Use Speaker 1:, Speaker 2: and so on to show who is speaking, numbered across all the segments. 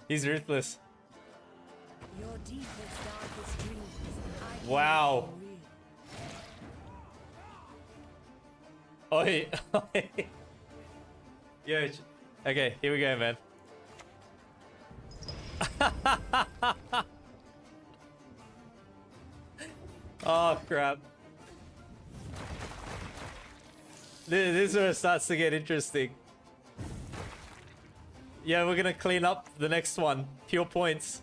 Speaker 1: He's ruthless.
Speaker 2: Your deepest, darkest dreams.
Speaker 1: Wow. Oi. Oi. Yo. Okay, here we go, man. Oh, crap. This is where it starts to get interesting. Yeah, we're gonna clean up the next one. Pure points.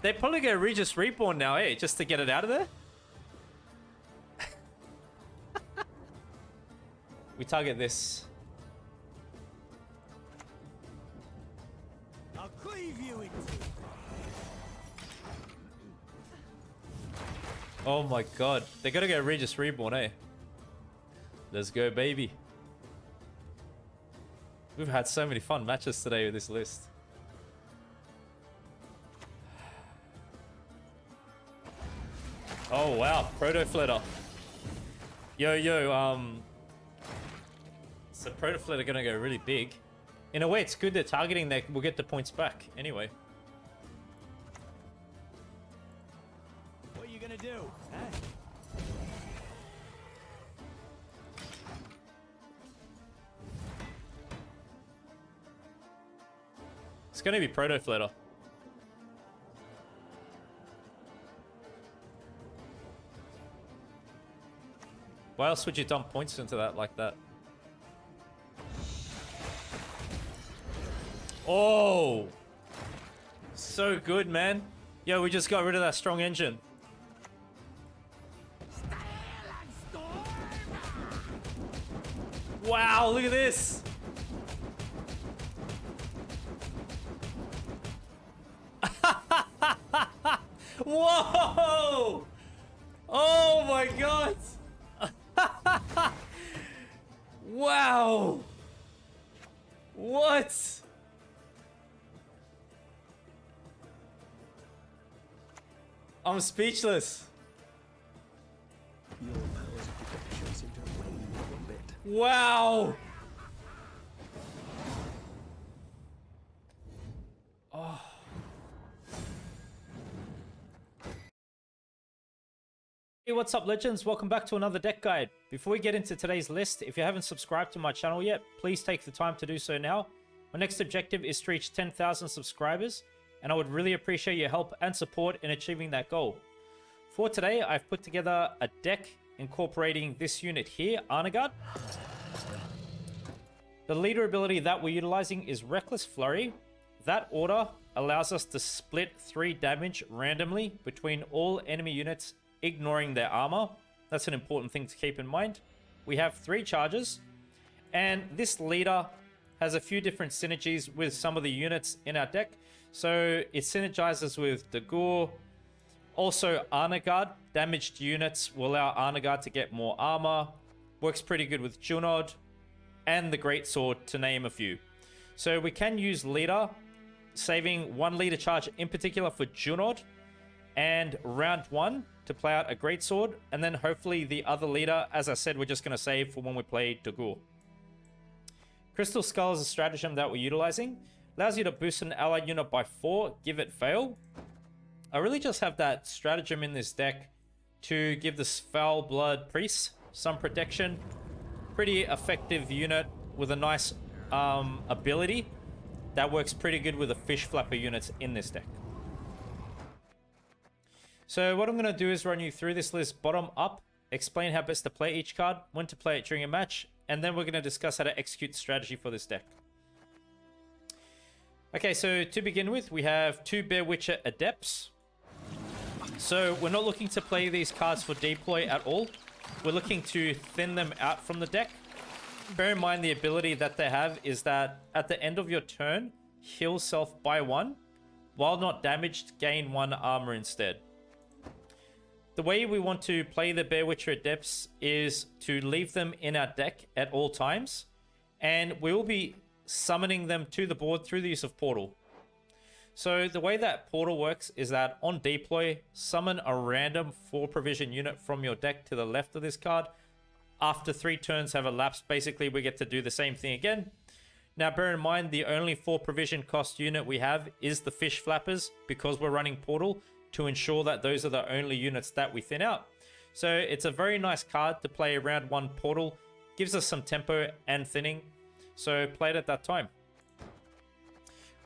Speaker 1: They probably go Regis Reborn now, eh? Just to get it out of there. We target this.
Speaker 3: I'll cleave you in two.
Speaker 1: Oh my god. They gotta go Regis Reborn, eh? Let's go, baby. We've had so many fun matches today with this list. Oh wow, Proto Flitter. Yo, so Proto Flitter gonna go really big. In a way, it's good they're targeting that we'll get the points back anyway.
Speaker 3: What are you gonna do? Huh?
Speaker 1: It's gonna be Proto Flitter. Why else would you dump points into that like that? Oh! So good, man. Yo, we just got rid of that strong engine. Wow, look at this! Whoa! Oh my god! Wow! What? I'm speechless.
Speaker 4: Your powers of deduction seem to have waned a little bit.
Speaker 1: Wow! Oh. Hey, what's up, legends? Welcome back to another deck guide. Before we get into today's list, if you haven't subscribed to my channel yet, please take the time to do so now. My next objective is to reach 10,000 subscribers, and I would really appreciate your help and support in achieving that goal. For today, I've put together a deck incorporating this unit here, Nilfgaard. The leader ability that we're utilizing is Reckless Flurry. That order allows us to split 3 damage randomly between all enemy units, ignoring their armor. That's an important thing to keep in mind. We have 3 charges, and this leader has a few different synergies with some of the units in our deck. So it synergizes with Dagur. Also, Nilfgaard. Damaged units will allow Nilfgaard to get more armor. Works pretty good with Junod and the Greatsword, to name a few. So we can use leader, saving 1 leader charge in particular for Junod, and round 1 to play out a Greatsword, and then hopefully the other leader, as I said, we're just going to save for when we play Dagur. Crystal Skull is a stratagem that we're utilizing. Allows you to boost an allied unit by 4, give it fail. I really just have that stratagem in this deck to give this Foul Blood Priest some protection. Pretty effective unit with a nice ability that works pretty good with the Fish Flapper units in this deck. So what I'm going to do is run you through this list bottom up, explain how best to play each card, when to play it during a match, and then we're going to discuss how to execute the strategy for this deck. Okay, so to begin with, we have 2 Bear Witcher Adepts. So we're not looking to play these cards for deploy at all. We're looking to thin them out from the deck. Bear in mind the ability that they have is that at the end of your turn, heal self by 1. While not damaged, gain 1 armor instead. The way we want to play the Bear Witcher Adepts is to leave them in our deck at all times. And we will be summoning them to the board through the use of Portal. So the way that Portal works is that on deploy, summon a random 4 provision unit from your deck to the left of this card. After 3 turns have elapsed, basically we get to do the same thing again. Now bear in mind, the only 4 provision cost unit we have is the fish flappers, because we're running portal to ensure that those are the only units that we thin out. So it's a very nice card to play round 1 portal. Gives us some tempo and thinning, so play it at that time.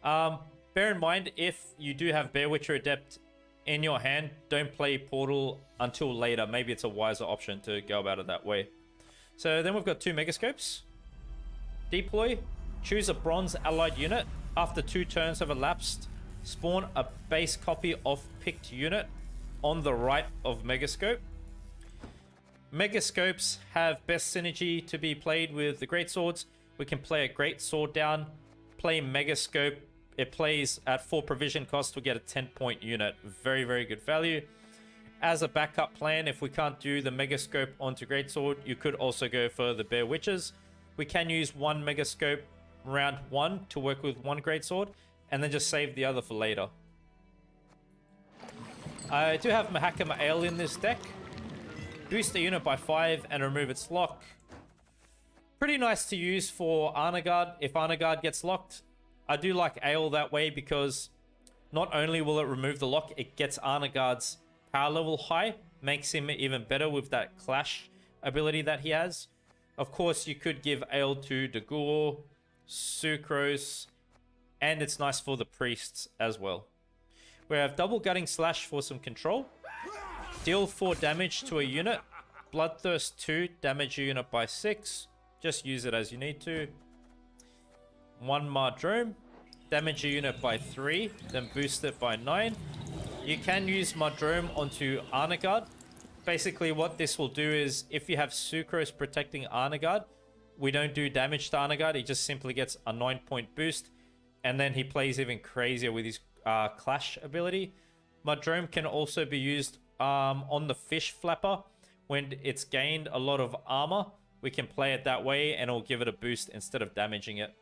Speaker 1: Bear in mind, if you do have Bear Witcher Adept in your hand, don't play portal until later. Maybe it's a wiser option to go about it that way. So then we've got 2 Megascopes. Deploy. Choose a bronze allied unit. After 2 turns have elapsed, spawn a base copy of picked unit on the right of Megascope. Megascopes have best synergy to be played with the Greatswords. We can play a Greatsword down, play Megascope. It plays at 4 provision cost. We get a 10-point unit. Very, very good value. As a backup plan, if we can't do the Megascope onto Greatsword, you could also go for the Bear Witches. We can use 1 Megascope round 1 to work with 1 Greatsword, and then just save the other for later. I do have Mahakama Ale in this deck. Boost the unit by 5 and remove its lock. Pretty nice to use for Arnagard if Arnagard gets locked. I do like Ale that way because not only will it remove the lock, it gets Arnagard's power level high, makes him even better with that clash ability that he has. Of course, you could give Ale to Dagor, Sucrose, and it's nice for the priests as well. We have double gutting slash for some control. Deal 4 damage to a unit. Bloodthirst 2, damage a unit by 6. Just use it as you need to. 1 Mardrome, damage a unit by 3, then boost it by 9. You can use Mardrome onto Arnagard. Basically what this will do is, if you have Sucrose protecting Arnagard, we don't do damage to Arnagard, he just simply gets a 9-point boost, and then he plays even crazier with his Clash ability. Mardrome can also be used on the Fish Flapper. When it's gained a lot of armor, we can play it that way and it'll give it a boost instead of damaging it.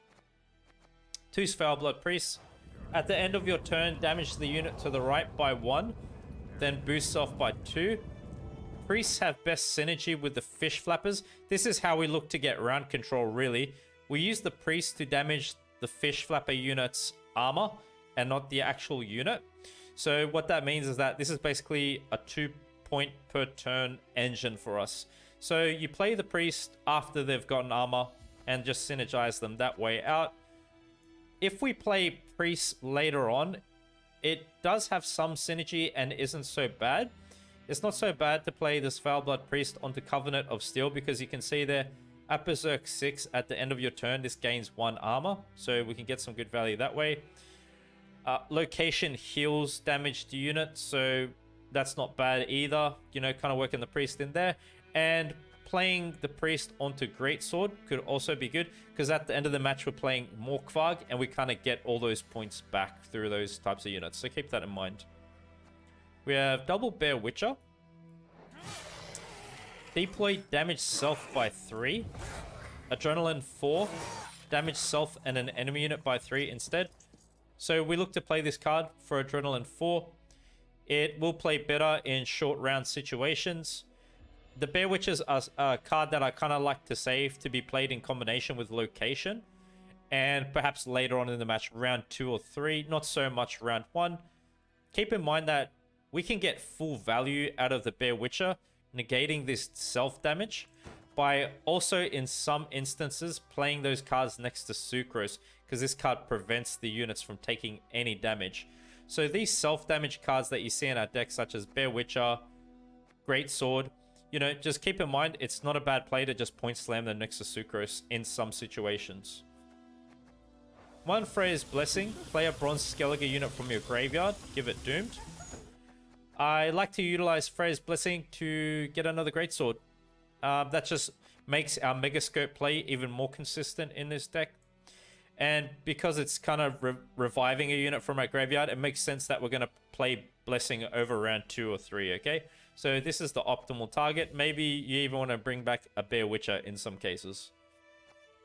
Speaker 1: 2 Foulblood Priests. At the end of your turn, damage the unit to the right by 1, then boosts off by 2. Priests have best synergy with the Fish Flappers. This is how we look to get round control, really. We use the Priests to damage the Fish Flapper unit's armor and not the actual unit. So what that means is that this is basically a 2-point per turn engine for us. So you play the Priest after they've gotten armor and just synergize them that way out. If we play Priest later on, it does have some synergy and isn't so bad. It's not so bad to play this Foulblood Priest onto Covenant of Steel, because you can see there at Berserk 6 at the end of your turn, this gains 1 armor. So we can get some good value that way. Location heals damage to units, so that's not bad either. You know, kind of working the Priest in there. And playing the Priest onto Greatsword could also be good, because at the end of the match we're playing Morkvarg and we kind of get all those points back through those types of units, so keep that in mind. We have double Bear Witcher. Deploy, damage self by 3. Adrenaline 4, damage self and an enemy unit by 3 instead. So we look to play this card for Adrenaline 4. It will play better in short round situations. The Bear Witches are a card that I kind of like to save to be played in combination with Location. And perhaps later on in the match, round 2 or 3, not so much round 1. Keep in mind that we can get full value out of the Bear Witcher, negating this self-damage, by also, in some instances, playing those cards next to Sucrose, because this card prevents the units from taking any damage. So these self-damage cards that you see in our deck, such as Bear Witcher, Greatsword, you know, just keep in mind, it's not a bad play to just point slam them next to Sucrose in some situations. 1 Freya's Blessing. Play a Bronze Skellige unit from your graveyard. Give it Doomed. I like to utilize Freya's Blessing to get another Greatsword. That just makes our Megascope play even more consistent in this deck. And because it's kind of reviving a unit from our graveyard, it makes sense that we're going to play Blessing over round 2 or 3, okay? So this is the optimal target. Maybe you even want to bring back a Bear Witcher in some cases.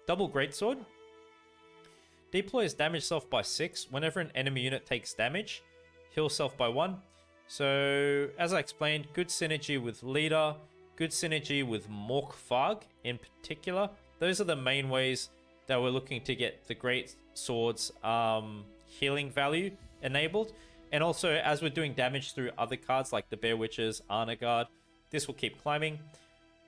Speaker 1: Double Greatsword. Deploys damage self by 6. Whenever an enemy unit takes damage, heal self by 1. So, as I explained, good synergy with Leader good synergy with Morkfarg in particular. Those are the main ways that we're looking to get the Great Sword's healing value enabled. And also, as we're doing damage through other cards like the Bear Witches, Nilfgaard, this will keep climbing.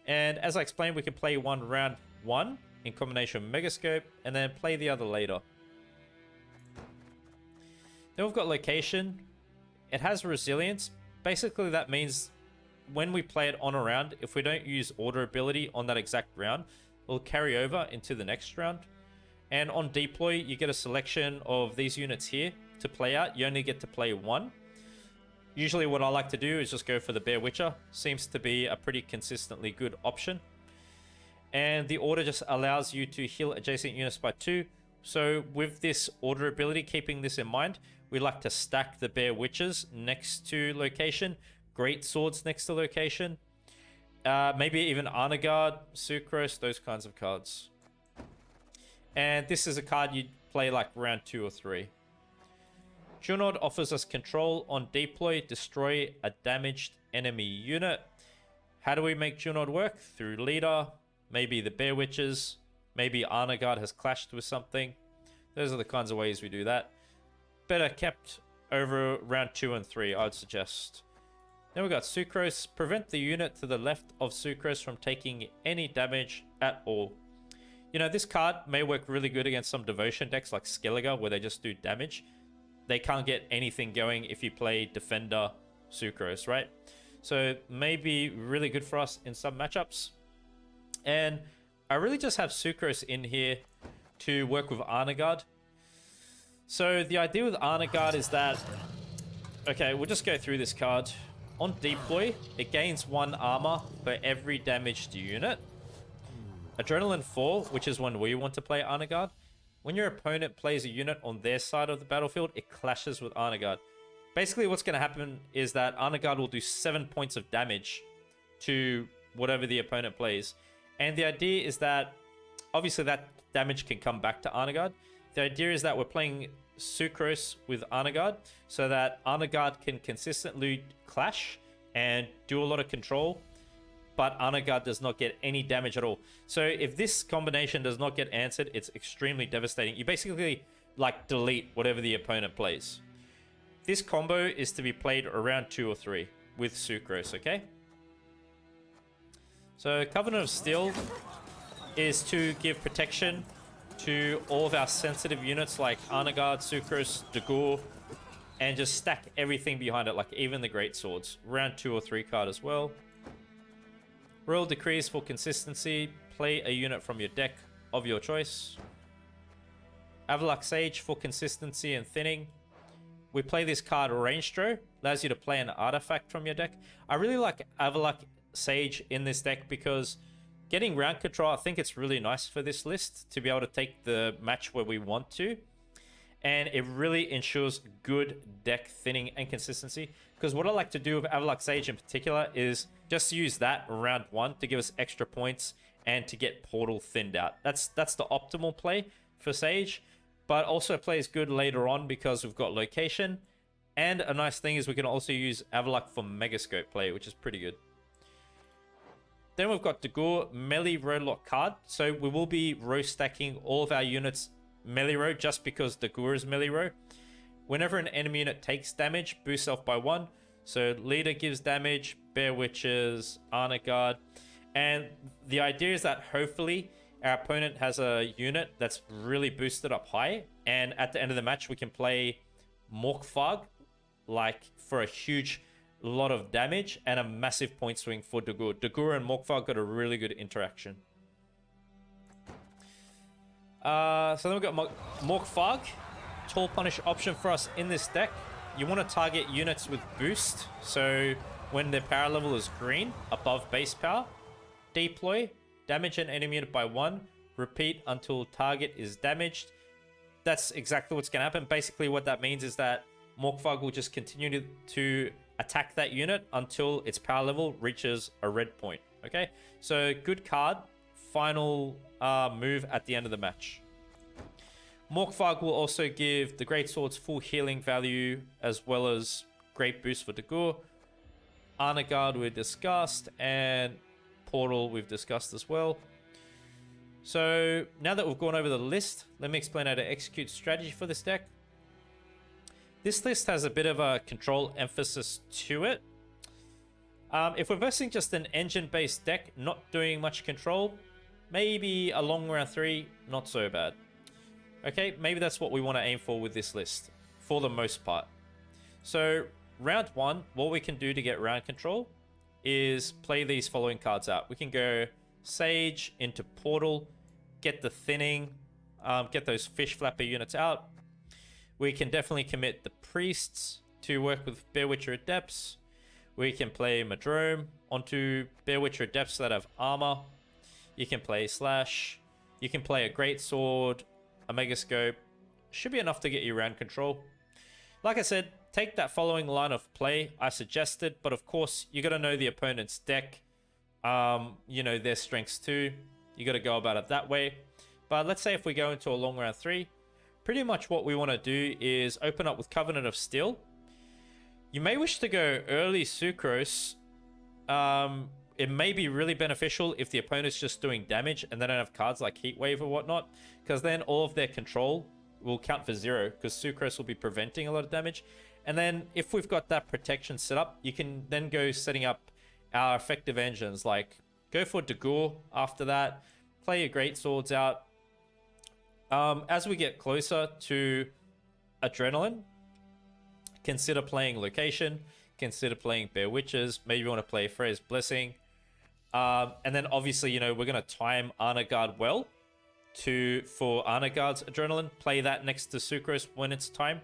Speaker 1: And as I explained, we can play one round 1 in combination with Megascope, and then play the other later. Then we've got Location. It has Resilience. Basically, that means when we play it on a round, if we don't use Order ability on that exact round, it'll carry over into the next round. And on Deploy, you get a selection of these units here to play out. You only get to play 1. Usually what I like to do is just go for the Bear Witcher. Seems to be a pretty consistently good option. And the order just allows you to heal adjacent units by 2. So with this order ability, keeping this in mind, we like to stack the Bear Witches next to Location, Great Swords next to Location, maybe even Nilfgaard, Sucrose, those kinds of cards. And this is a card you'd play like round 2 or 3. Junod offers us control on Deploy, destroy a damaged enemy unit. How do we make Junod work? Through leader, maybe the Bear Witches, maybe Nilfgaard has clashed with something. Those are the kinds of ways we do that. Better kept over round 2 and 3, I'd suggest. Then we've got Sucrose. Prevent the unit to the left of Sucrose from taking any damage at all. You know, this card may work really good against some Devotion decks like Skellige, where they just do damage. They can't get anything going if you play Defender Sucrose, right? So maybe really good for us in some matchups. And I really just have Sucrose in here to work with Nilfgaard. So the idea with Nilfgaard is that, okay, we'll just go through this card. On Deploy, it gains 1 armor for every damaged unit. Adrenaline 4, which is when we want to play Nilfgaard. When your opponent plays a unit on their side of the battlefield, it clashes with Nilfgaard. Basically, what's going to happen is that Nilfgaard will do 7 points of damage to whatever the opponent plays. And the idea is that, obviously, that damage can come back to Nilfgaard. The idea is that we're playing Sucrose with Nilfgaard so that Nilfgaard can consistently clash and do a lot of control, but Nilfgaard does not get any damage at all. So if this combination does not get answered, it's extremely devastating. You basically like delete whatever the opponent plays. This combo is to be played around 2 or 3 with Sucrose, okay? So Covenant of Steel is to give protection to all of our sensitive units like Nilfgaard, Sucrose, Dagur, and just stack everything behind it, like even the Great Swords. Round 2 or 3 card as well. Royal Decrees for consistency. Play a unit from your deck of your choice. Avalok Sage for consistency and thinning. We play this card Rangestro. Allows you to play an artifact from your deck. I really like Avalok Sage in this deck because getting round control, I think it's really nice for this list to be able to take the match where we want to. And it really ensures good deck thinning and consistency. Because what I like to do with Avalok Sage in particular is just use that round 1 to give us extra points and to get Portal thinned out. That's the optimal play for Sage, but also plays good later on because we've got Location. And a nice thing is we can also use Avalok for Megascope play, which is pretty good. Then we've got Dagur, melee roadlock card. So we will be row stacking all of our units melee row just because Dagur is melee row. Whenever an enemy unit takes damage, boost self by 1. So leader gives damage, Bear Witches, Nilfgaard. And the idea is that hopefully our opponent has a unit that's really boosted up high. And at the end of the match, we can play Morkfarg, like for a huge lot of damage and a massive point swing for Dagur. Dagur and Morkfarg got a really good interaction. So then we've got Morkfarg. Tall punish option for us in this deck. You want to target units with boost. So when their power level is green, above base power. Deploy. Damage an enemy unit by 1. Repeat until target is damaged. That's exactly what's going to happen. Basically what that means is that Morkfarg will just continue to attack that unit until its power level reaches a red point. Okay, so good card. Final move at the end of the match. Morkfarg will also give the Great Swords full healing value as well as great boost for Dagur. Nilfgaard we discussed, and portal we've discussed as well. So now that we've gone over the list, let me explain how to execute strategy for this deck. This list has a bit of a control emphasis to it. If we're versing just an engine-based deck, not doing much control, maybe a long round 3, not so bad. Okay, maybe that's what we want to aim for with this list, for the most part. So round 1, what we can do to get round control is play these following cards out. We can go Sage into Portal, get the Thinning, get those Fish Flapper units out. We can definitely commit the Priests to work with Bear Witcher Adepts. We can play Madrome onto Bear Witcher Adepts that have armor. You can play Slash. You can play a Great Sword, a Megascope. Should be enough to get you around control. Like I said, take that following line of play I suggested, but of course, you got to know the opponent's deck. You know, their strengths too. You got to go about it that way. But let's say if we go into a long round 3, pretty much what we want to do is open up with Covenant of Steel. You may wish to go early Sucrose. It may be really beneficial if the opponent's just doing damage and they don't have cards like Heat Wave or whatnot, because then all of their control will count for 0, because Sucrose will be preventing a lot of damage. And then if we've got that protection set up, you can then go setting up our effective engines, like go for Dagur after that, play your Great Swords out. As we get closer to Adrenaline, consider playing Location, consider playing Bear Witches, maybe you want to play Freya's Blessing. And then obviously, you know, we're going to time Arnegaard well for Arnegaard's Adrenaline, play that next to Sucrose when it's time.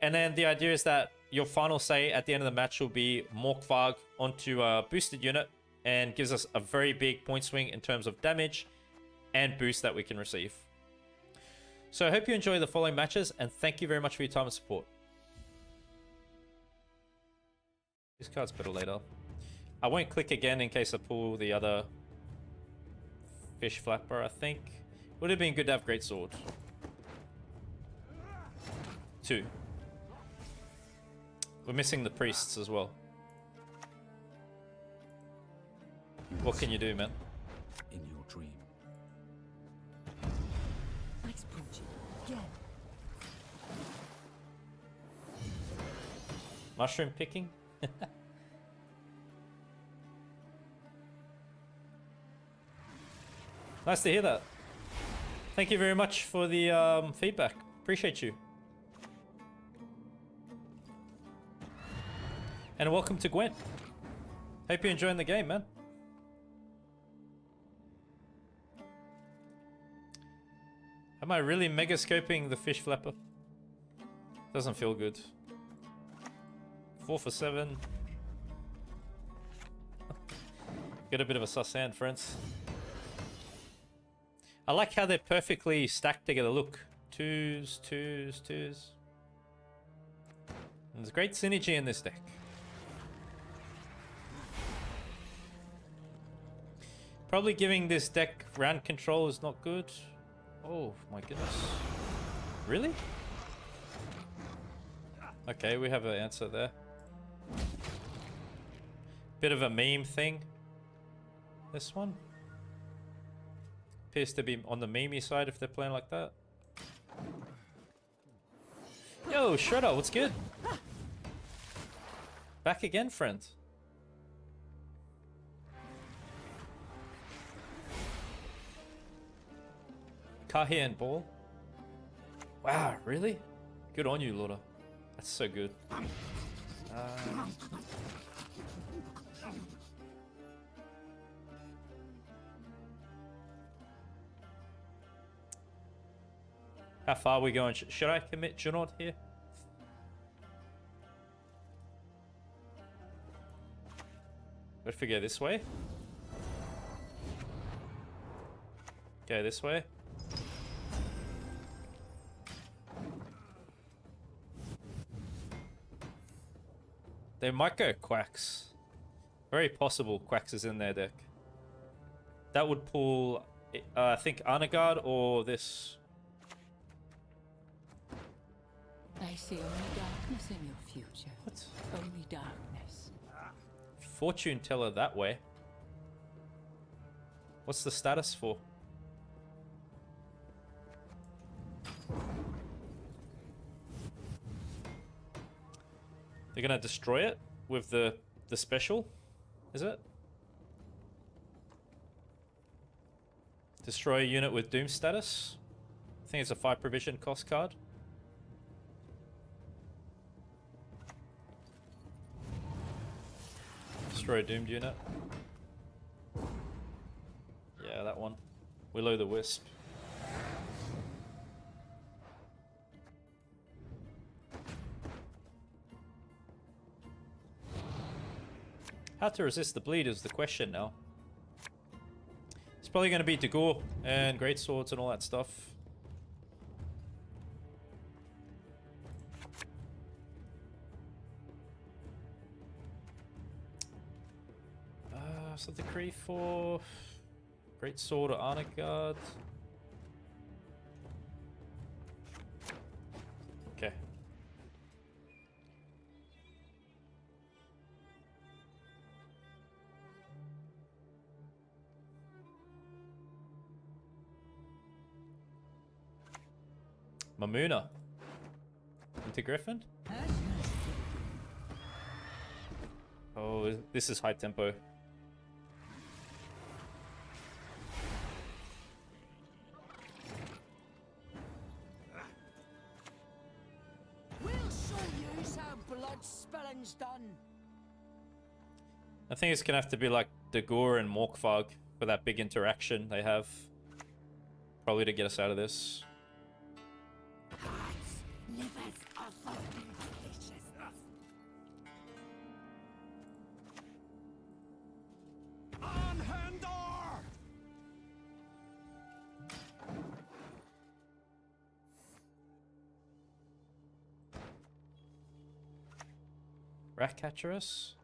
Speaker 1: And then the idea is that your final say at the end of the match will be Morkvarg onto a boosted unit and gives us a very big point swing in terms of damage and boost that we can receive. So I hope you enjoy the following matches, and thank you very much for your time and support. This card's better later. I won't click again in case I pull the other Fish Flapper, I think. Would have been good to have Great Sword. 2. We're missing the Priests as well. What can you do, man?
Speaker 4: In your dream.
Speaker 2: Nice punching. Again.
Speaker 1: Mushroom picking? Nice to hear that. Thank you very much for the feedback. Appreciate you. And welcome to Gwent. Hope you're enjoying the game, man. Am I really mega scoping the Fish Flapper? Doesn't feel good. 4 for 7. Get a bit of a sus hand, friends. I like how they're perfectly stacked together. Look. 2s, 2s, 2s. And there's great synergy in this deck. Probably giving this deck round control is not good. Oh my goodness. Really? Okay, we have an answer there. Bit of a meme thing. This one appears to be on the memey side if they're playing like that. Yo, Shredder, what's good? Back again, friend. Kahir and Ball. Wow, really? Good on you, Lorda. That's so good. How far are we going? Should I commit Junod here? What if we go this way? Go this way. They might go Quacks. Very possible Quacks is in their deck. That would pull, I think, Arnegaard or this.
Speaker 5: I see only darkness in your future.
Speaker 1: What?
Speaker 5: Only darkness.
Speaker 1: Fortune teller that way. What's the status for? They're gonna destroy it with the special, is it? Destroy a unit with Doom status. I think it's a 5 provision cost card. Destroy a doomed unit. Yeah, that one. Will-o'-the-wisp. How to resist the bleed is the question now. It's probably going to be Dagor and great swords and all that stuff. So decree for great sword or honor guard. Okay. Mamuna. Into Griffin? Oh, this is high tempo.
Speaker 2: We'll show you how blood spilling's done.
Speaker 1: I think it's gonna have to be like Dagor and Morkvarg for that big interaction they have. Probably to get us out of this. Ratcatcherus?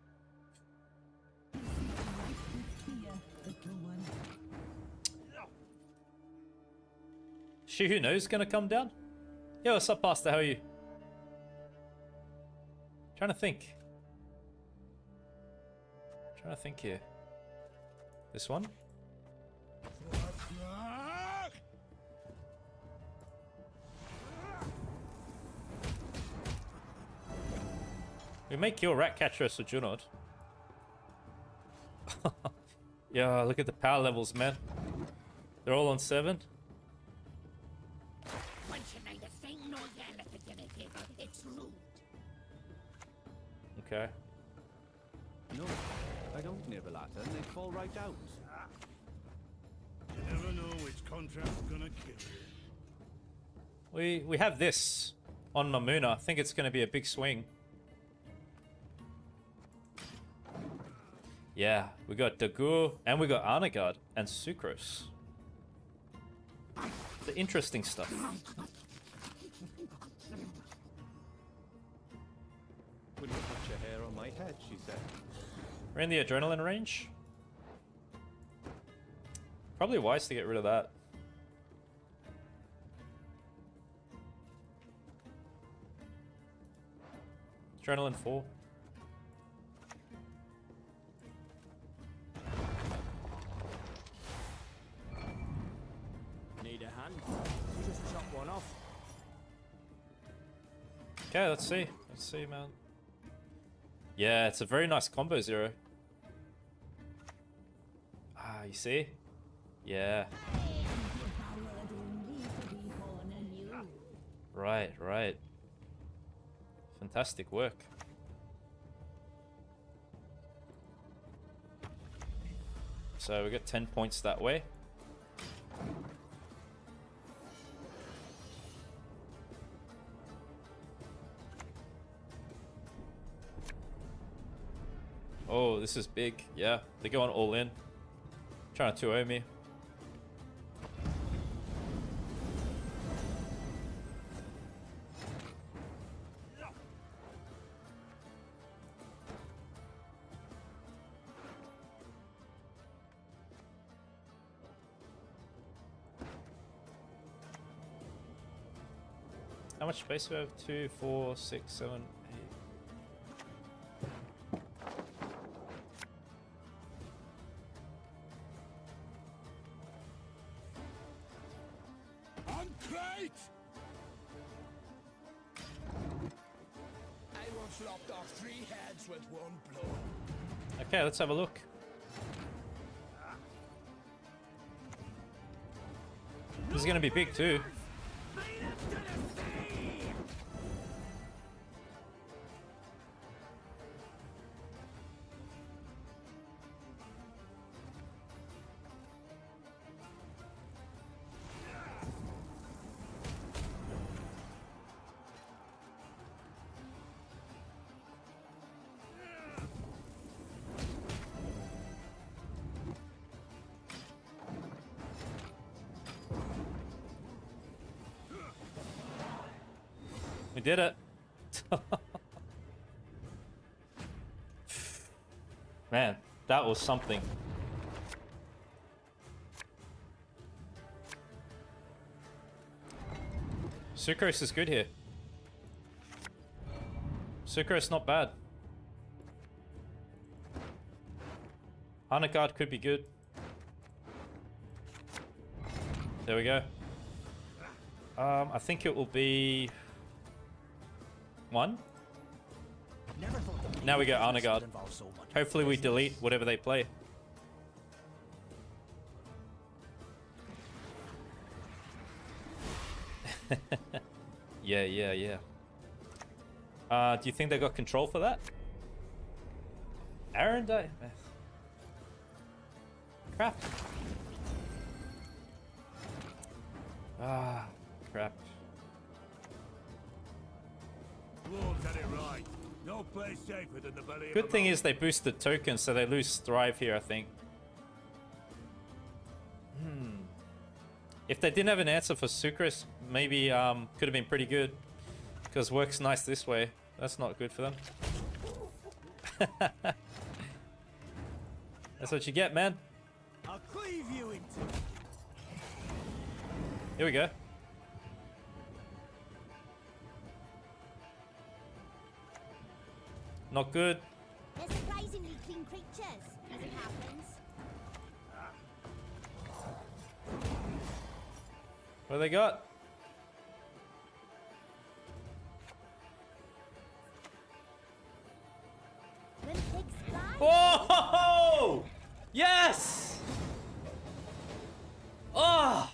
Speaker 1: She who knows gonna come down? Yo, what's up, Pastor? How are you? Trying to think. Trying to think here. This one? We may kill Ratcatcherus or Junod. Yeah, look at the power levels, man. They're all on 7. Okay.
Speaker 4: No, I don't nibble at her and they fall right out.
Speaker 3: You never know which contract's gonna kill you.
Speaker 1: We have this on Mamuna. I think it's going to be a big swing. Yeah, we got Dagor and we got Arnagard and Sucrose. The interesting stuff.
Speaker 4: Wouldn't touch a hair on my head, she said.
Speaker 1: We're in the adrenaline range. Probably wise to get rid of that. Adrenaline 4.
Speaker 3: Need a hand? Just chop one off.
Speaker 1: Okay, let's see. Let's see, man. Yeah, it's a very nice combo, Zero. Ah, you see? Yeah. Right, right. Fantastic work. So we got 10 points that way. Oh, this is big. Yeah, they're going all in. Trying to 2-0 me. How much space do we have? 2, 4, 6, 7, 8.
Speaker 2: Great! I once lopped off 3 heads with 1 blow.
Speaker 1: Okay, let's have a look. This is gonna be big too. We did it. Man, that was something. Sucrose is good here. Sucrose not bad. Nilfgaard could be good. There we go. I think it will be 1. Now we go Nilfgaard. Hopefully we delete whatever they play. Yeah. Do you think they got control for that? Aaron died. Crap. Crap.
Speaker 3: Lord got it right. No place safer than the belly of
Speaker 1: Good
Speaker 3: a
Speaker 1: thing
Speaker 3: mountain.
Speaker 1: is they boosted tokens, so they lose Thrive here, I think. If they didn't have an answer for Sucrose, maybe could have been pretty good. Because works nice this way. That's not good for them. That's what you get, man.
Speaker 3: I'll cleave you in two.
Speaker 1: Here we go. Not good.
Speaker 6: They're surprisingly clean creatures, as it happens.
Speaker 1: What do they got?
Speaker 6: When pigs fly,
Speaker 1: Oh! Yes! Oh!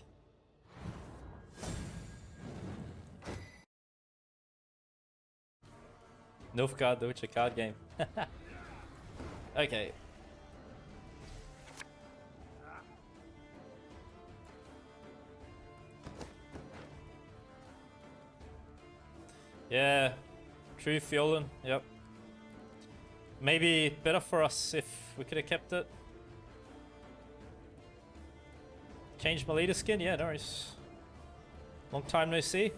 Speaker 1: Nilfgaard, the Witcher card game. Okay. Yeah. True Fiolen, yep. Maybe better for us if we could have kept it. Changed my leader skin? Yeah, no worries. Long time no see.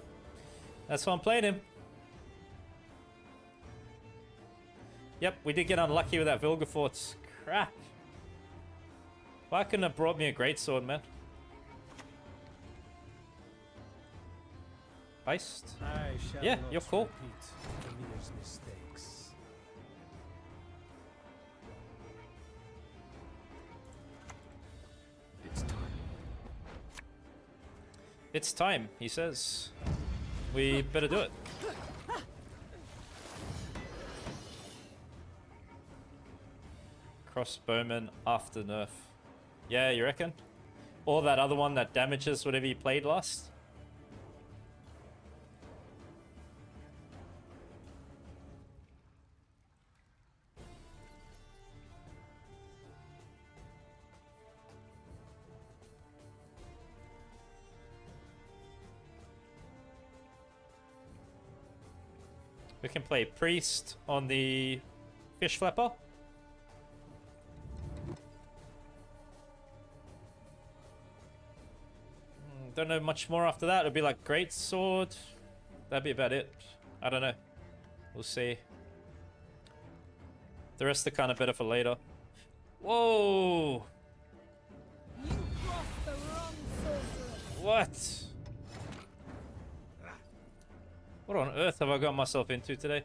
Speaker 1: That's why I'm playing him. Yep, we did get unlucky with that Vilgefortz. Crap. Why couldn't have brought me a greatsword, man? Heist? Yeah, you're cool. It's time, he says. We better do it. Crossbowman after nerf. Yeah, you reckon? Or that other one that damages whatever you played last? We can play Priest on the Fish Flapper. Don't know much more after that. It'll be like Great Sword. That'd be about it. I don't know. We'll see. The rest are kind of better for later. Whoa!
Speaker 2: You crossed the wrong sorcerer.
Speaker 1: What? What on earth have I got myself into today?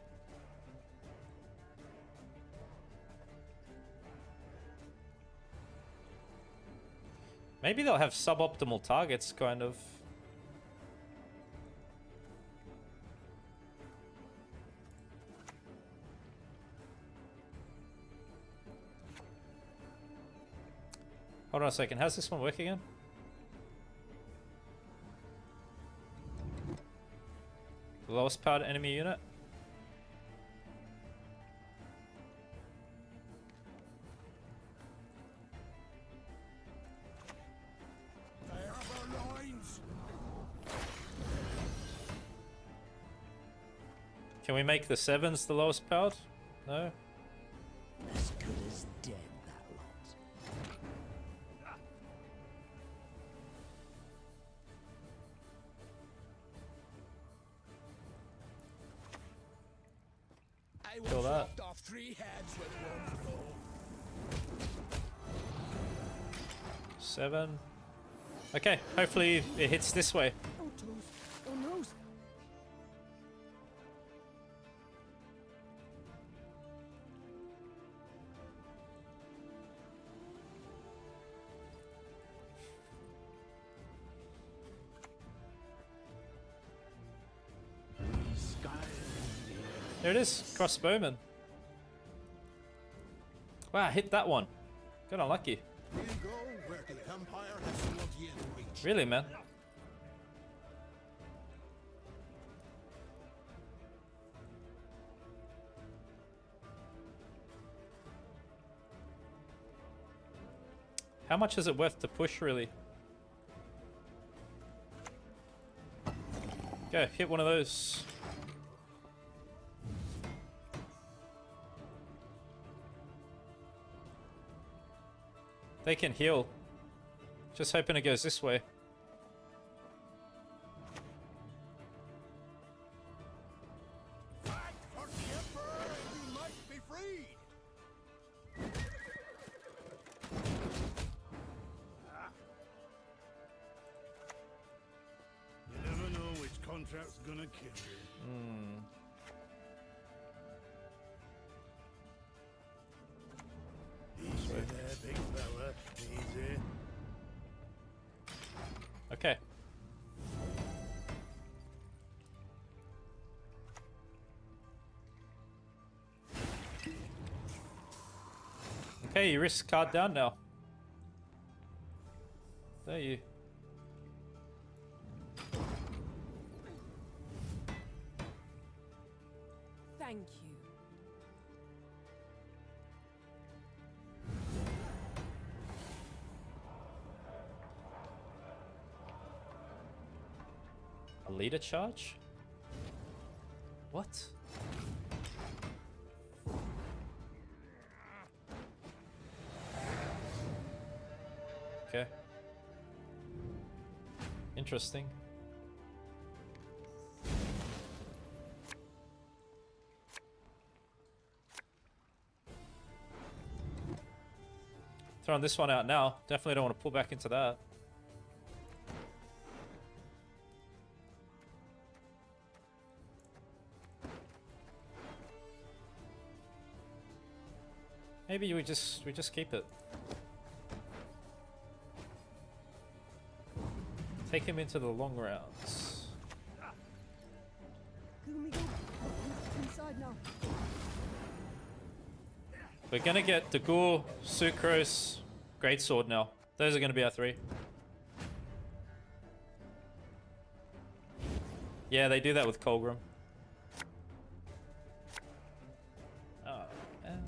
Speaker 1: Maybe they'll have suboptimal targets, kind of. Hold on a second. How's this one work again? The lowest powered enemy unit.
Speaker 3: They have our lines.
Speaker 1: Can we make the 7s the lowest powered? No?
Speaker 2: As good as dead, that lot. I
Speaker 1: Kill
Speaker 2: was
Speaker 1: that.
Speaker 2: lopped off 3 heads with one blow.
Speaker 1: 7. Okay, hopefully it hits this way.
Speaker 2: Oh, toes. Oh, nose.
Speaker 1: There it is, crossbowman. Wow, I hit that one. Got unlucky.
Speaker 7: We'll go where the Empire has not yet reached.
Speaker 1: Really, man? How much is it worth to push, really? Go, hit one of those. They can heal. Just hoping it goes this way.
Speaker 7: Fight for the Emperor and we might be freed.
Speaker 3: You never know which contract's gonna kill you. Easy there, big fella. Easy.
Speaker 1: Okay. Okay, you risk card down now. There you.
Speaker 5: Thank you.
Speaker 1: A leader charge? What? Okay. Interesting. Throwing this one out now. Definitely don't want to pull back into that. Maybe we just keep it. Take him into the long rounds.
Speaker 2: Can we go inside now?
Speaker 1: We're gonna get Dagul, Sucrose, Greatsword now. Those are gonna be our 3. Yeah, they do that with Colgrim. Oh, man.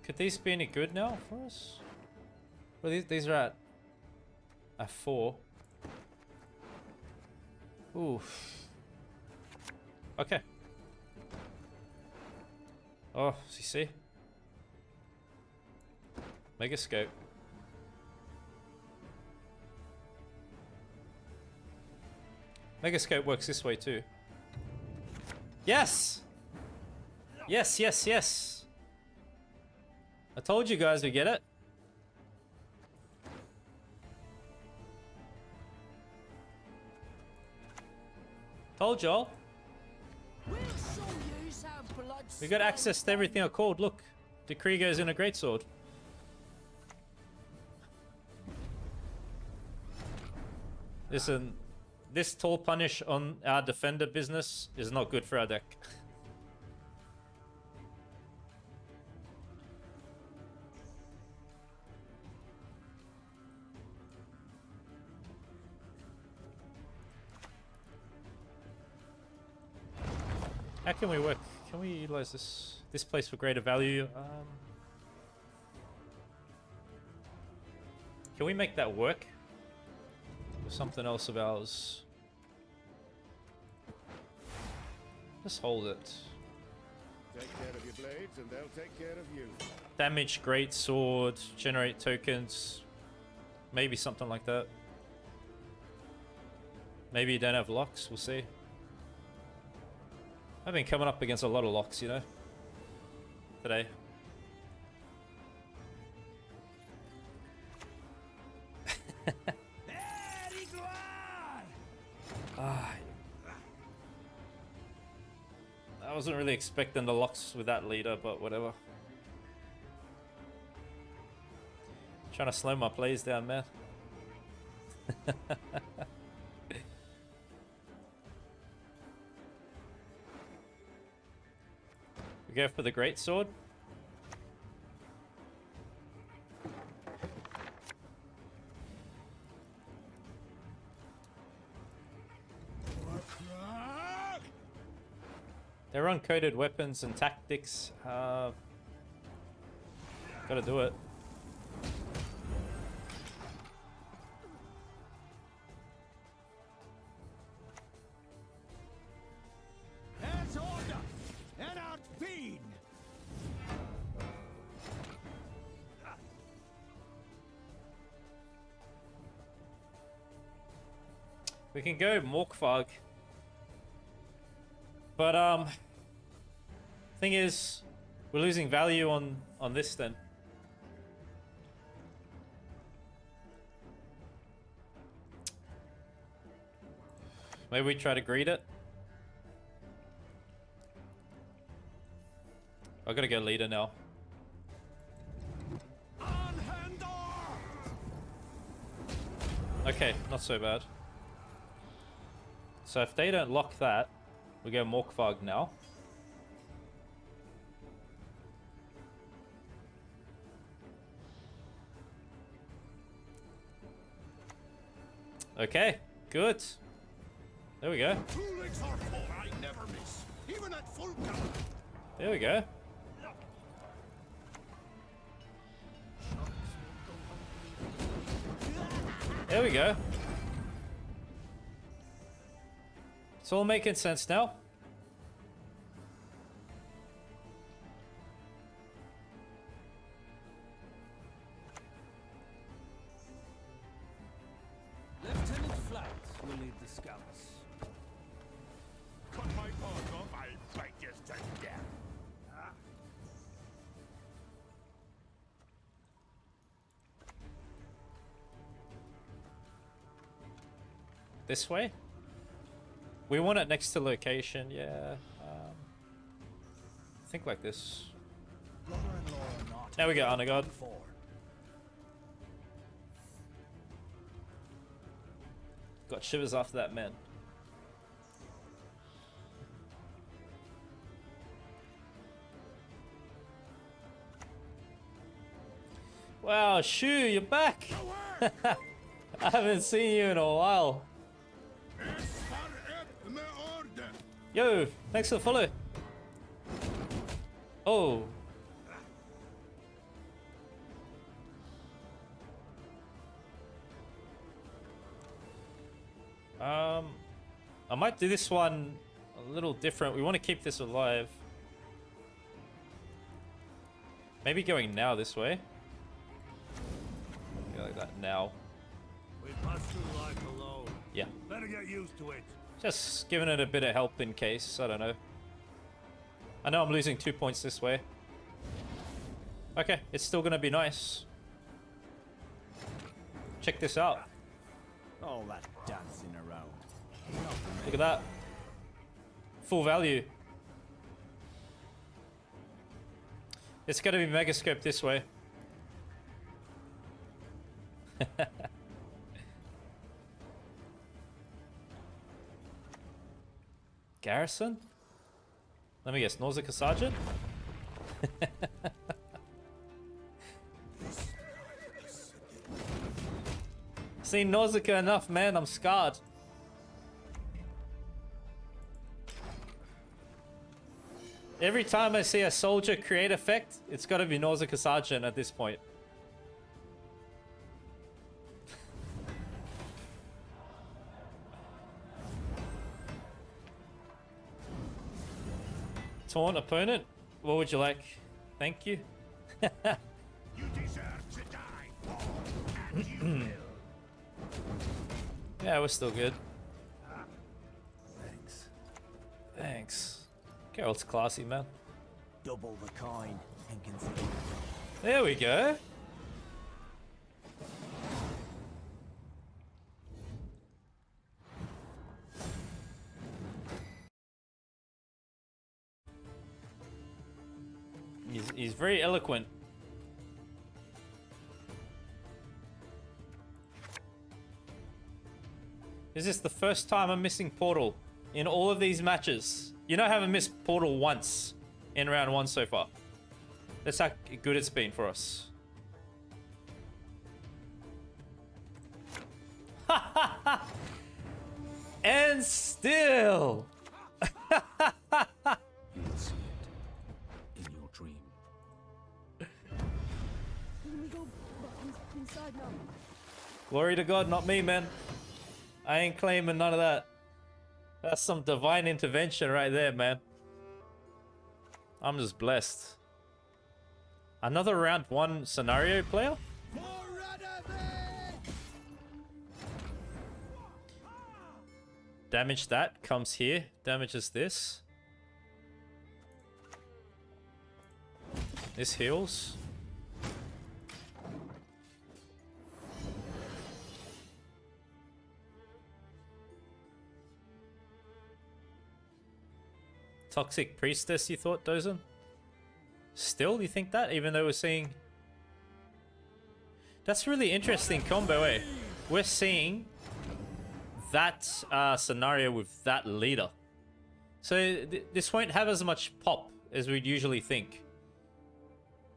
Speaker 1: Could these be any good now for us? Well, these are at 4. Oof. Okay. Oh, see? Megascope. Megascope works this way too. Yes! Yes! I told you guys we get it. Told y'all.
Speaker 2: We'll show you how blood
Speaker 1: We got access to everything I called. Look, Decree goes in a greatsword. Listen, this tall punish on our defender business is not good for our deck. How can we work? Can we utilize this place for greater value? Can we make that work? Or something else of ours? Just hold it.
Speaker 3: Take care of your blades and they'll take care of you.
Speaker 1: Damage, great sword, generate tokens. Maybe something like that. Maybe you don't have locks, we'll see. I've been coming up against a lot of locks, you know, today. I wasn't really expecting the locks with that leader, but whatever. Trying to slow my plays down, man. We go for the great sword. They're uncoded weapons and tactics. Gotta do it.
Speaker 3: That's order! And out feed!
Speaker 1: We can go Morkfog. But thing is, we're losing value on this then. Maybe we try to greet it. I gotta go leader now. Okay, not so bad. So if they don't lock that, we go Morkfog now. Okay, good. There we go.
Speaker 7: Tools are full, I never miss. Even at full count.
Speaker 1: There we go. There we go. It's all making sense now.
Speaker 4: Lieutenant Flat will lead the scouts.
Speaker 3: Cut my paws off, I'll bite you to death.
Speaker 1: This way? We want it next to location, yeah. Think like this.
Speaker 7: Brother-in-law or not.
Speaker 1: There we go, Nilfgaard. Got shivers after that, man. Wow, Shu, you're back! I haven't seen you in a while. Yo, thanks for the follow. Oh. I might do this one a little different. We want to keep this alive. Maybe going now this way. Go like that now.
Speaker 3: We pass through life alone.
Speaker 1: Yeah.
Speaker 3: Better get used to it.
Speaker 1: Just giving it a bit of help in case. I don't know. I know I'm losing 2 points this way. Okay, it's still gonna be nice. Check this out.
Speaker 4: All that dancing around.
Speaker 1: Look at that. Full value. It's gonna be megascope this way. Garrison? Let me guess, Nausicaa Sergeant? Seen Nausicaa enough, man, I'm scarred. Every time I see a soldier create effect, it's got to be Nausicaa Sergeant at this point. Taunt opponent? What would you like? Thank you.
Speaker 3: You deserve to die, and you will.
Speaker 1: Yeah, we're still good.
Speaker 3: Thanks.
Speaker 1: Thanks. Geralt's classy, man.
Speaker 8: Double the coin and consider.
Speaker 1: There we go. He's very eloquent. Is this the first time I'm missing Portal in all of these matches? You know I haven't missed Portal once in round 1 so far. That's how good it's been for us. And still.
Speaker 4: You'll see it in your dream.
Speaker 2: Can we go inside now?
Speaker 1: Glory to God, not me, man. I ain't claiming none of that. That's some divine intervention right there, man. I'm just blessed. Another round 1 scenario player? Damage that comes here. Damages this. This heals. Toxic Priestess, you thought, Dozen? Still, you think that? Even though we're seeing... That's really interesting combo, eh? We're seeing that scenario with that leader. So this won't have as much pop as we'd usually think.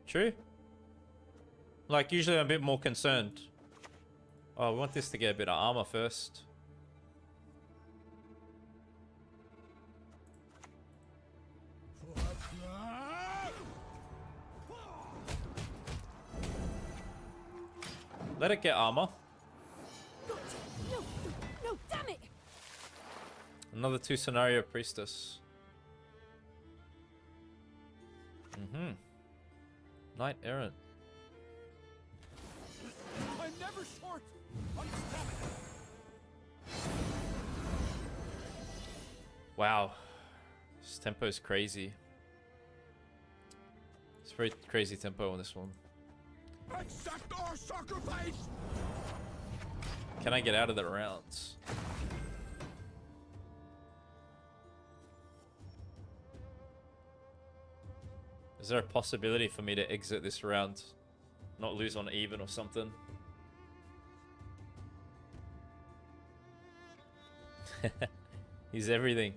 Speaker 1: True? Like, usually I'm a bit more concerned. Oh, we want this to get a bit of armor first. Let it get armor.
Speaker 2: No, damn it!
Speaker 1: Another 2 scenario priestess. Knight errant.
Speaker 3: I'm never short on stamina.
Speaker 1: Wow. This tempo is crazy. It's very crazy tempo on this one.
Speaker 3: Accept our sacrifice.
Speaker 1: Can I get out of the rounds? Is there a possibility for me to exit this round? Not lose on even or something? He's everything.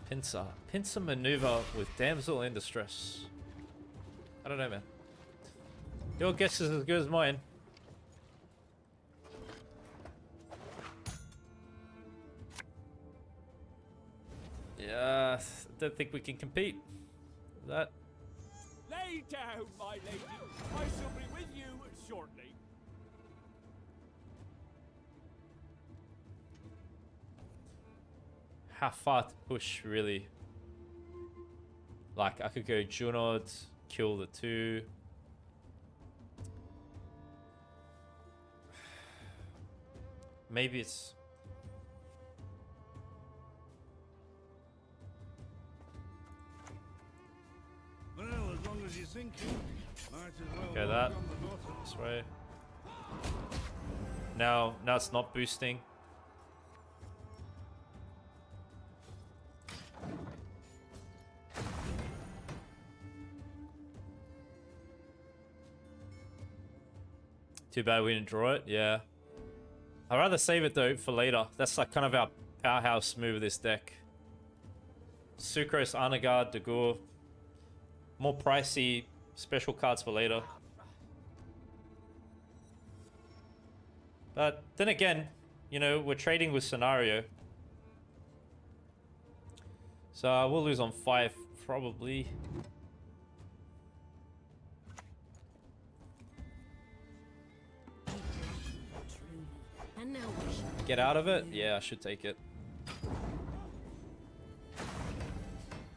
Speaker 1: Pincer. Pincer maneuver with damsel in distress. I don't know, man. Your guess is as good as mine. Yeah, I don't think we can compete with that.
Speaker 3: Lay down, my lady. I shall be with you shortly.
Speaker 1: How far to push, really? Like, I could go Junod, kill the 2. Maybe it's...
Speaker 3: Well, as long as you're thinking, might as well
Speaker 1: Go that. This way. Now it's not boosting. Too bad we didn't draw it. Yeah. I'd rather save it though for later. That's like kind of our powerhouse move of this deck. Sucrose, Arnagard, Dagur. More pricey special cards for later. But then again, you know, we're trading with scenario. So we'll lose on 5, probably.
Speaker 2: And now we shall
Speaker 1: Get out of it? Yeah, I should take it.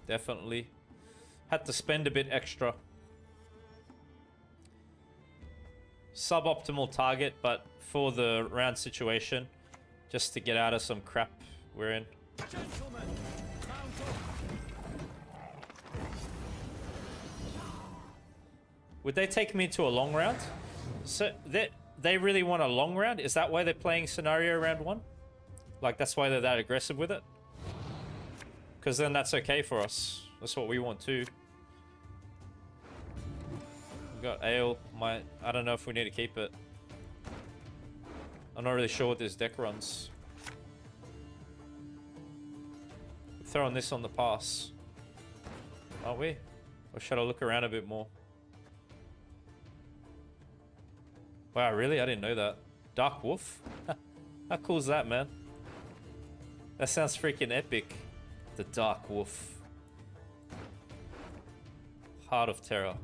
Speaker 1: Definitely. Had to spend a bit extra. Suboptimal target, but for the round situation, just to get out of some crap we're in.
Speaker 3: Gentlemen, mount up.
Speaker 1: Would they take me to a long round? So they really want a long round? Is that why they're playing scenario round 1? Like, that's why they're that aggressive with it? Because then that's okay for us. That's what we want too. We got ale. I don't know if we need to keep it. I'm not really sure what this deck runs. We're throwing this on the pass, aren't we? Or should I look around a bit more? Wow, really? I didn't know that. Dark Wolf? How cool is that, man? That sounds freaking epic. The Dark Wolf. Heart of Terror.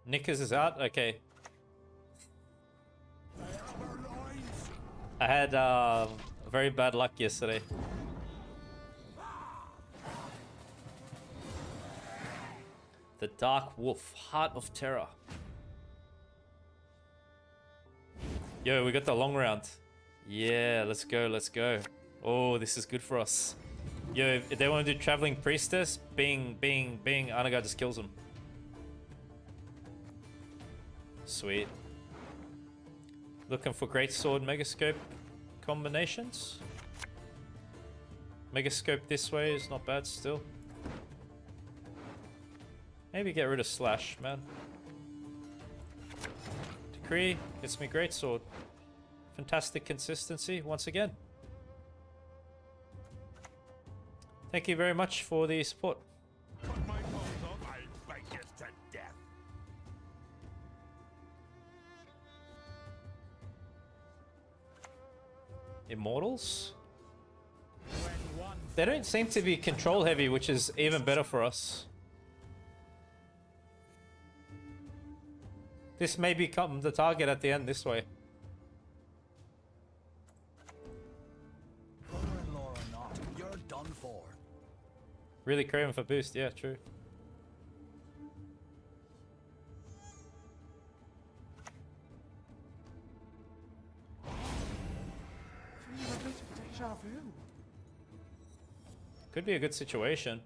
Speaker 1: Knickers is out? Okay. I had very bad luck yesterday. The Dark Wolf, Heart of Terror. Yo, we got the long round. Yeah, let's go, let's go. Oh, this is good for us. Yo, if they want to do Traveling Priestess, bing, bing, bing, Anaga just kills him. Sweet. Looking for Greatsword Megascope combinations. Megascope this way is not bad still. Maybe get rid of Slash, man. Decree gets me Greatsword. Fantastic consistency once again. Thank you very much for the support.
Speaker 3: Cut my balls off, I'll bite you to death.
Speaker 1: Immortals? They don't seem to be control heavy, which is even better for us. This may become the target at the end this way.
Speaker 8: Brother-in-law or not, you're done for.
Speaker 1: Really craving for boost, yeah, true. Could be a good situation.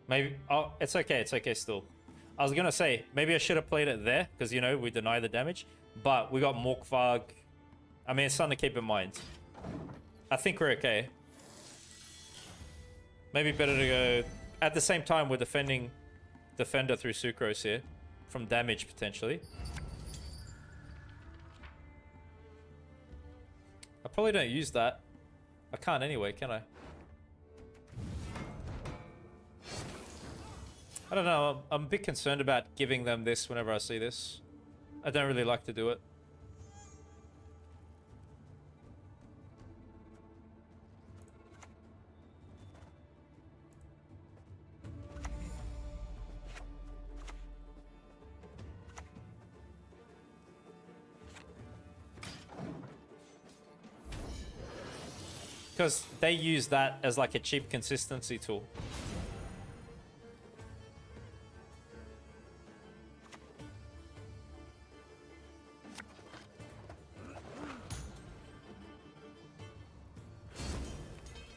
Speaker 1: Maybe, oh, it's okay still. I was gonna say, maybe I should have played it there, because, you know, we deny the damage. But we got Morkvarg. I mean, it's something to keep in mind. I think we're okay. Maybe better to go... At the same time, we're defending Defender through Sucrose here. From damage, potentially. I probably don't use that. I can't anyway, can I? I don't know, I'm a bit concerned about giving them this whenever I see this. I don't really like to do it. Because they use that as like a cheap consistency tool.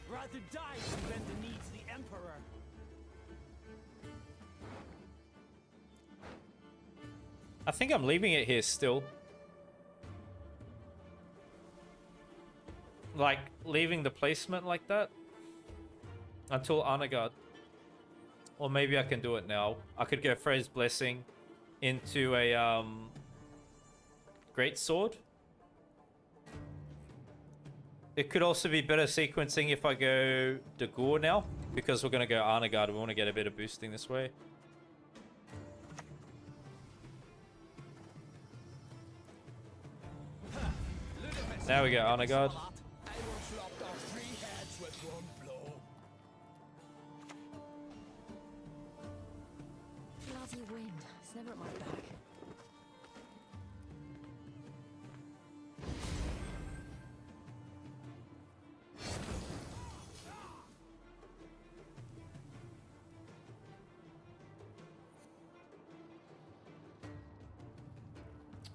Speaker 8: Rather die than bend the needs the Emperor.
Speaker 1: I think I'm leaving it here still. Like, leaving the placement like that until Nilfgaard. Or maybe I can do it now. I could go Frey's Blessing into a great sword. It could also be better sequencing if I go Dagor now, because we're going to go Arnagard. We want to get a bit of boosting this way. Now we go Arnagard.
Speaker 5: Bloody wind. It's never at my back.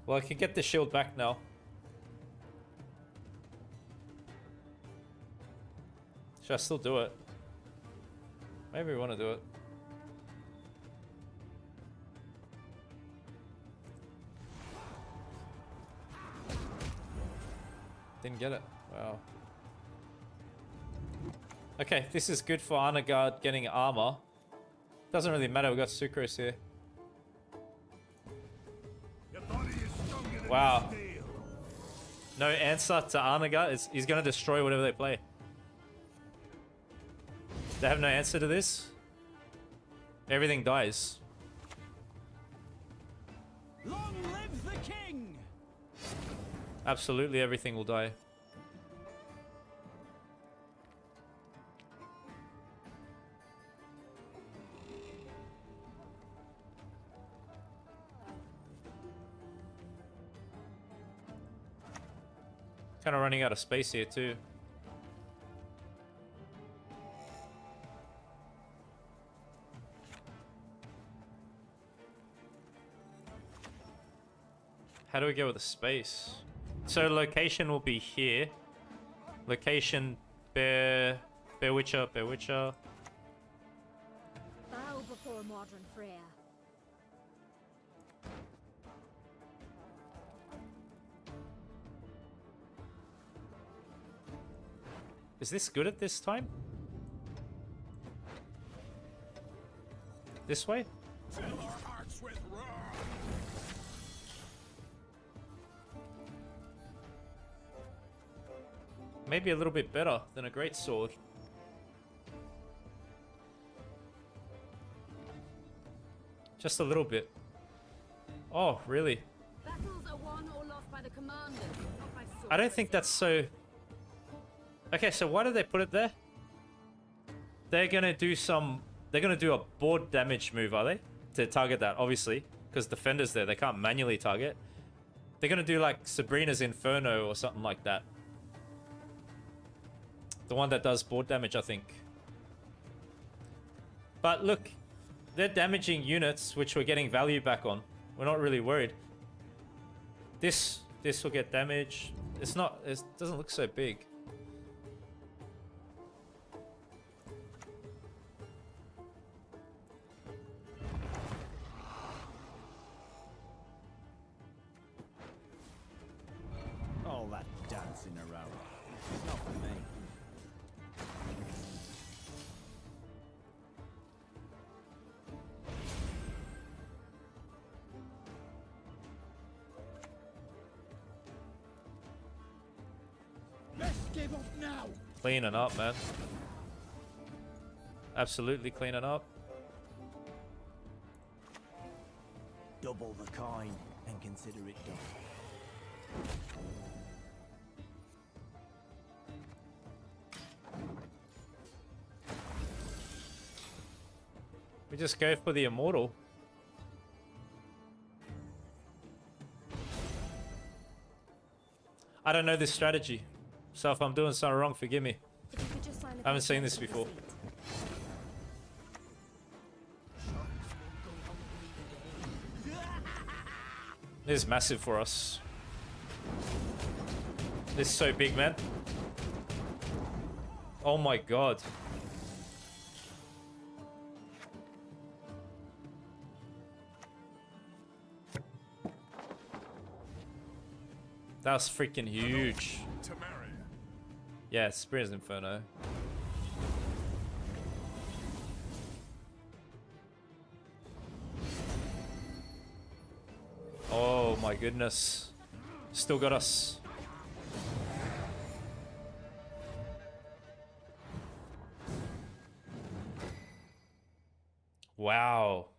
Speaker 1: Well, I can get the shield back now. Should I still do it? Maybe we want to do it. Didn't get it. Wow. Okay, this is good for Arnagard getting armor. Doesn't really matter, we got Sucrose here.
Speaker 3: Your body is stronger than
Speaker 1: Wow.
Speaker 3: steel.
Speaker 1: No answer to Arnagard. He's going to destroy whatever they play. They have no answer to this. Everything dies.
Speaker 8: Long live the king!
Speaker 1: Absolutely everything will die. Kind of running out of space here too. How do we go with the space? So location will be here. Location, Bear Witcher.
Speaker 6: Bow before modern Freya.
Speaker 1: Is this good at this time? This way?
Speaker 7: Fill our hearts with wrath.
Speaker 1: Maybe a little bit better than a great sword. Just a little bit. Oh, really?
Speaker 6: Battles are won or lost by the commanders, not by sword.
Speaker 1: I don't think that's so... Okay, so why did they put it there? They're gonna do some... They're gonna do a board damage move, are they? To target that, obviously. Because defender's there, they can't manually target. They're gonna do like Sabrina's Inferno or something like that. The one that does board damage, I think. But look, they're damaging units, which we're getting value back on. We're not really worried. This will get damage. It's not... It doesn't look so big.
Speaker 4: All that dancing around. It's not for me.
Speaker 7: Let's give up now.
Speaker 1: Cleaning up, man. Absolutely cleaning up.
Speaker 8: Double the coin and consider it done.
Speaker 1: We just go for the immortal. I don't know this strategy. So if I'm doing something wrong, forgive me.
Speaker 6: If you could just sign a
Speaker 1: I haven't seen
Speaker 6: contract
Speaker 1: this
Speaker 6: with
Speaker 1: before.
Speaker 6: receipt.
Speaker 1: This is massive for us. This is so big, man. Oh my god. That's freaking huge. Yeah, it's Spear's Inferno. Oh my goodness. Still got us. Wow.